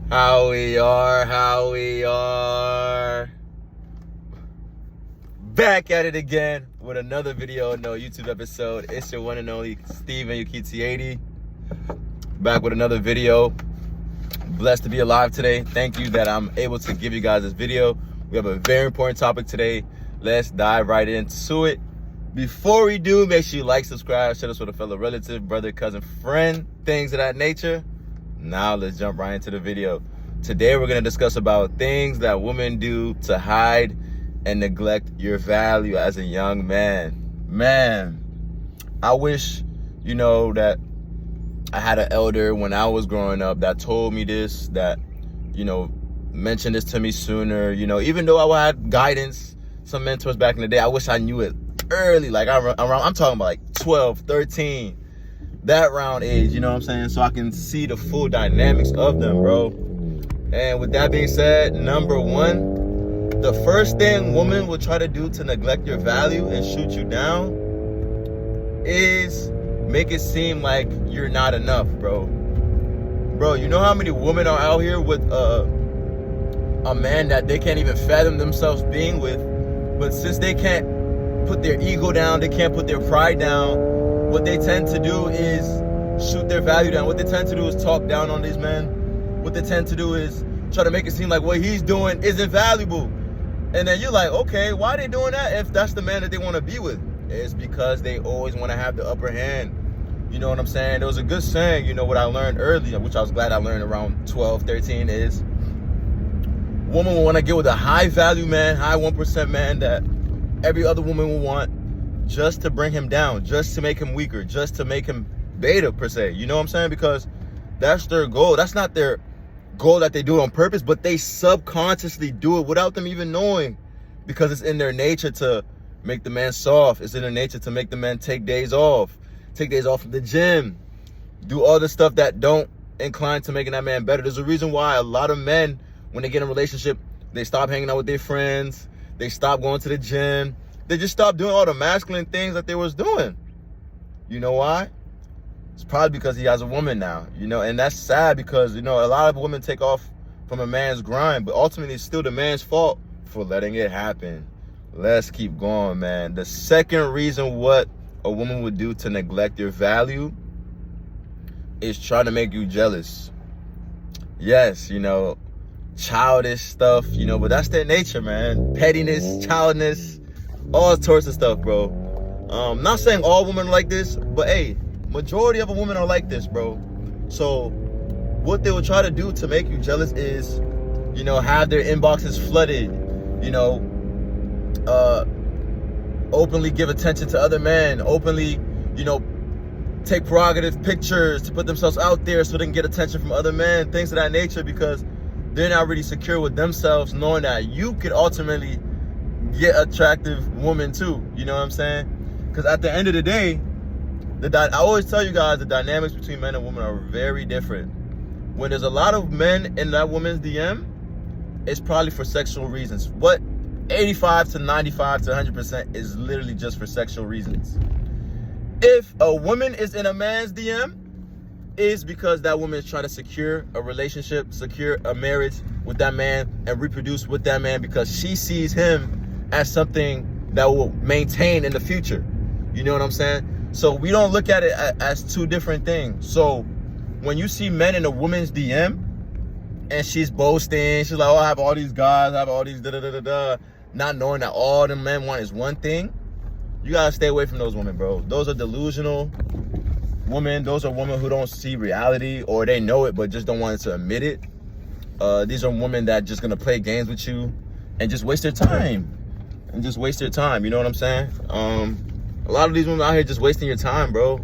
How we are. Back at it again with another video, no YouTube episode. It's your one and only Steven Ukiti80. Back with another video. Blessed to be alive today. Thank you that I'm able to give you guys this video. We have a very important topic today. Let's dive right into it. Before we do, make sure you like, subscribe, share this with a fellow relative, brother, cousin, friend, things of that nature. Now let's jump right into the video. Today we're going to discuss about things that women do to hide and neglect your value as a young man. Man, I wish, that I had an elder when I was growing up that told me this, that, mentioned this to me sooner. Even though I had guidance, some mentors back in the day, I wish I knew it early. Like I'm talking about like 12, 13. That round age, you know what I'm saying? So I can see the full dynamics of them, bro. And with that being said, number one, the first thing women will try to do to neglect your value and shoot you down is make it seem like you're not enough, bro. Bro, you know how many women are out here with a man that they can't even fathom themselves being with, but since they can't put their ego down, they can't put their pride down, what they tend to do is shoot their value down. What they tend to do is talk down on these men. What they tend to do is try to make it seem like what he's doing isn't valuable. And then you're like, okay, why are they doing that if that's the man that they want to be with? It's because they always want to have the upper hand. You know what I'm saying? There was a good saying, what I learned early, which I was glad I learned around 12, 13, is woman will want to get with a high value man, high 1% man that every other woman will want, just to bring him down, just to make him weaker, just to make him beta per se. You know what I'm saying? Because that's their goal. That's not their goal that they do it on purpose, but they subconsciously do it without them even knowing, because it's in their nature to make the man soft. It's in their nature to make the man take days off from the gym, do all the stuff that don't incline to making that man better. There's a reason why a lot of men, when they get in a relationship, they stop hanging out with their friends, they stop going to the gym, they just stopped doing all the masculine things that they was doing. You know why? It's probably because he has a woman now, and that's sad because, a lot of women take off from a man's grind, but ultimately it's still the man's fault for letting it happen. Let's keep going, man. The second reason what a woman would do to neglect your value is trying to make you jealous. Yes, childish stuff, but that's their nature, man. Pettiness, childness, all sorts of stuff, bro. Not saying all women are like this, but hey, majority of women are like this, bro. So what they will try to do to make you jealous is, have their inboxes flooded, openly give attention to other men, openly, take prerogative pictures to put themselves out there so they can get attention from other men, things of that nature, because they're not really secure with themselves, knowing that you could ultimately get attractive woman too. You know what I'm saying? Because at the end of the day, I always tell you guys the dynamics between men and women are very different. When there's a lot of men in that woman's DM, it's probably for sexual reasons. What 85 to 95 to 100% is literally just for sexual reasons. If a woman is in a man's DM, it's because that woman is trying to secure a relationship, secure a marriage with that man, and reproduce with that man because she sees him as something that will maintain in the future. You know what I'm saying? So we don't look at it as two different things. So when you see men in a woman's DM and she's boasting, she's like, oh, I have all these guys, I have all these da-da-da-da-da, not knowing that all the men want is one thing, you gotta stay away from those women, bro. Those are delusional women. Those are women who don't see reality, or they know it but just don't want to admit it. These are women that just gonna play games with you and just waste their time. You know what I'm saying? A lot of these women out here just wasting your time, bro.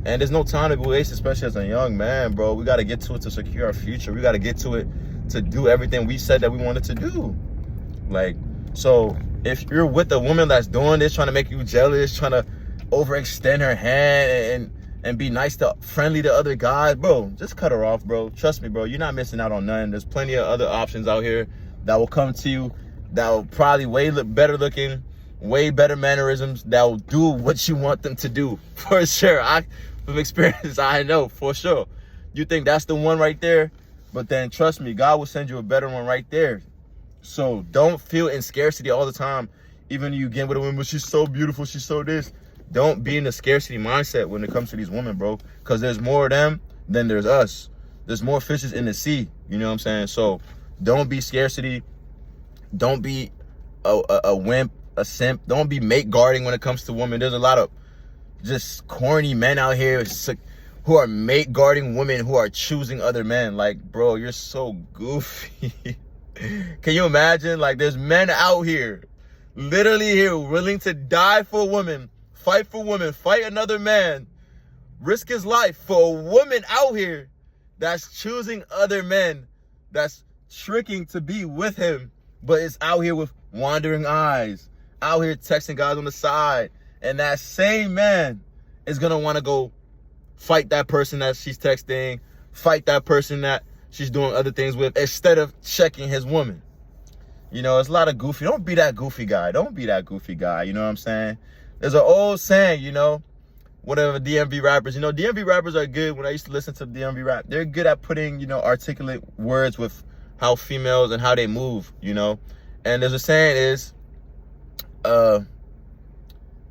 And there's no time to be wasted, especially as a young man, bro. We got to get to it to secure our future. We got to get to it to do everything we said that we wanted to do. So if you're with a woman that's doing this, trying to make you jealous, trying to overextend her hand and be nice friendly to other guys, bro, just cut her off, bro. Trust me, bro. You're not missing out on nothing. There's plenty of other options out here that will come to you that will probably better looking, way better mannerisms, that will do what you want them to do, for sure. From experience, I know, for sure. You think that's the one right there? But then trust me, God will send you a better one right there. So don't feel in scarcity all the time. Even you get with a woman, but she's so beautiful, she's so this. Don't be in the scarcity mindset when it comes to these women, bro. Because there's more of them than there's us. There's more fishes in the sea. You know what I'm saying? So don't be scarcity. Don't be a wimp, a simp. Don't be mate guarding when it comes to women. There's a lot of just corny men out here who are mate guarding women who are choosing other men. Like, bro, you're so goofy. Can you imagine? Like, there's men out here, literally here, willing to die for a woman, fight for women, fight another man, risk his life for a woman out here that's choosing other men, that's tricking to be with him, but it's out here with wandering eyes, out here texting guys on the side. And that same man is going to want to go fight that person that she's texting, fight that person that she's doing other things with, instead of checking his woman. You know, it's a lot of goofy. Don't be that goofy guy. Don't be that goofy guy. You know what I'm saying? There's an old saying, you know, whatever DMV rappers, you know, DMV rappers are good. When I used to listen to DMV rap, they're good at putting, you know, articulate words with how females and how they move, you know. And there's a saying is,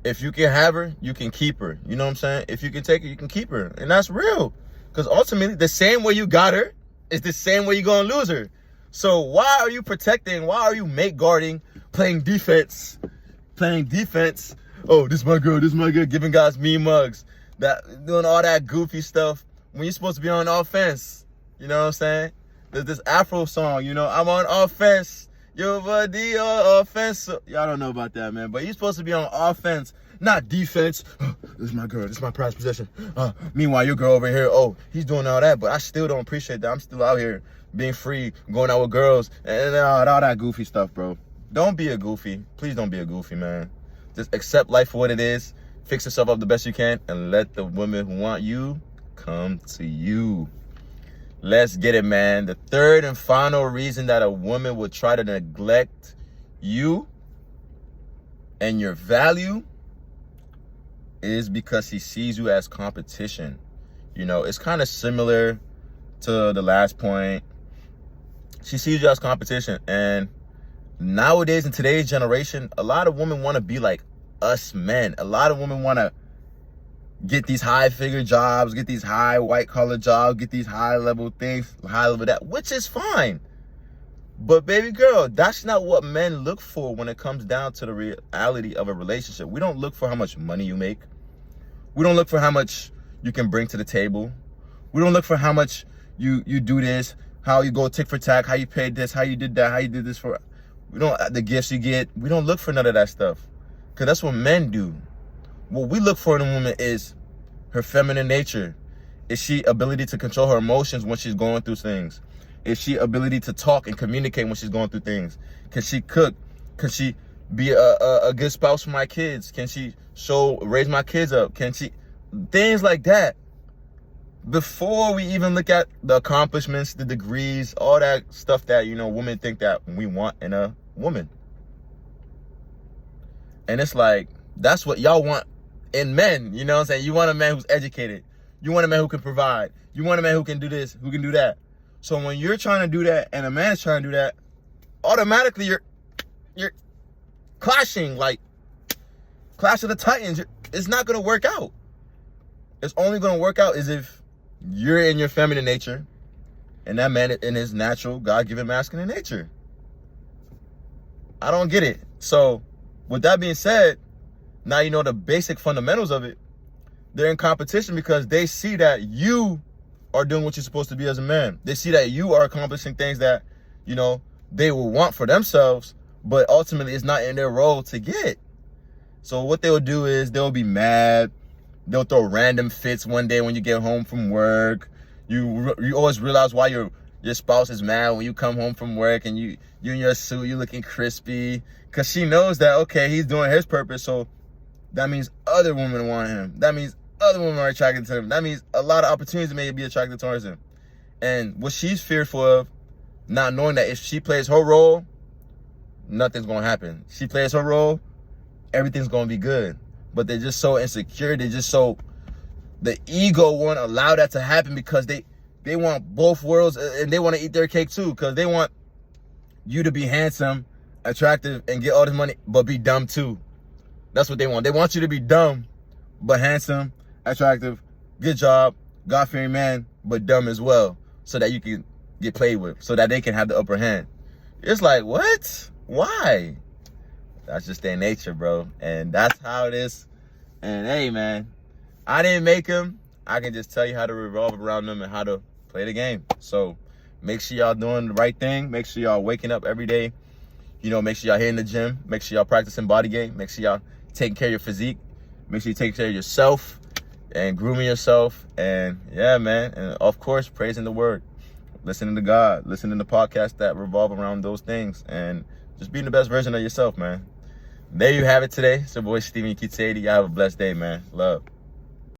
if you can have her, you can keep her. You know what I'm saying? If you can take her, you can keep her. And that's real. Because ultimately, the same way you got her is the same way you're going to lose her. So why are you protecting? Why are you mate guarding, playing defense? Oh, this is my girl, giving guys mean mugs, doing all that goofy stuff when you're supposed to be on offense. You know what I'm saying? There's this Afro song, you know, I'm on offense. Your body on offense. Y'all don't know about that, man. But you're supposed to be on offense, not defense. Oh, this is my girl. This is my prized possession. Meanwhile, your girl over here, oh, he's doing all that. But I still don't appreciate that. I'm still out here being free, going out with girls, and all that goofy stuff, bro. Don't be a goofy. Please don't be a goofy, man. Just accept life for what it is. Fix yourself up the best you can, and let the women who want you come to you. Let's get it, man. The third and final reason that a woman would try to neglect you and your value is because she sees you as competition. You know, it's kind of similar to the last point. She sees you as competition. And nowadays, in today's generation, a lot of women want to be like us men. A lot of women want to get these high-figure jobs, get these high white-collar jobs, get these high-level things, high-level that, which is fine. But, baby girl, that's not what men look for when it comes down to the reality of a relationship. We don't look for how much money you make. We don't look for how much you can bring to the table. We don't look for how much you do this, how you go tick for tack, how you paid this, how you did that, how you did this for... the gifts you get. We don't look for none of that stuff. Because that's what men do. What we look for in a woman is her feminine nature. Is she ability to control her emotions when she's going through things? Is she ability to talk and communicate when she's going through things? Can she cook? Can she be a good spouse for my kids? Can she raise my kids up? Can she... Things like that. Before we even look at the accomplishments, the degrees, all that stuff that, you know, women think that we want in a woman. And it's like, that's what y'all want in men, you know what I'm saying? You want a man who's educated. You want a man who can provide. You want a man who can do this, who can do that. So when you're trying to do that and a man's trying to do that, automatically you're clashing, like Clash of the Titans. It's not going to work out. It's only going to work out is if you're in your feminine nature and that man in his natural God-given masculine nature. I don't get it. So with that being said, now you know the basic fundamentals of it. They're in competition because they see that you are doing what you're supposed to be as a man. They see that you are accomplishing things that, you know, they will want for themselves, but ultimately it's not in their role to get. So what they'll do is they'll be mad. They'll throw random fits one day when you get home from work. You always realize why your spouse is mad when you come home from work and you in your suit, you looking crispy. Because she knows that, okay, he's doing his purpose, so that means other women want him. That means other women are attracted to him. That means a lot of opportunities may be attracted towards him. And what she's fearful of, not knowing that if she plays her role, nothing's going to happen. She plays her role, everything's going to be good. But they're just so insecure. They're just so... The ego won't allow that to happen because they want both worlds, and they want to eat their cake too, because they want you to be handsome, attractive, and get all this money, but be dumb too. That's what they want. They want you to be dumb, but handsome, attractive, good job, God-fearing man, but dumb as well, so that you can get played with, so that they can have the upper hand. It's like, what? Why? That's just their nature, bro. And that's how it is. And hey, man, I didn't make them. I can just tell you how to revolve around them and how to play the game. So make sure y'all doing the right thing. Make sure y'all waking up every day. You know, make sure y'all hitting the gym. Make sure y'all practicing body game. Make sure y'all taking care of your physique. Make sure you take care of yourself and grooming yourself. And yeah, man. And of course, praising the word, listening to God, listening to podcasts that revolve around those things, and just being the best version of yourself, man. There you have it today. It's your boy, Steven Ukeeti 80. Y'all have a blessed day, man. Love.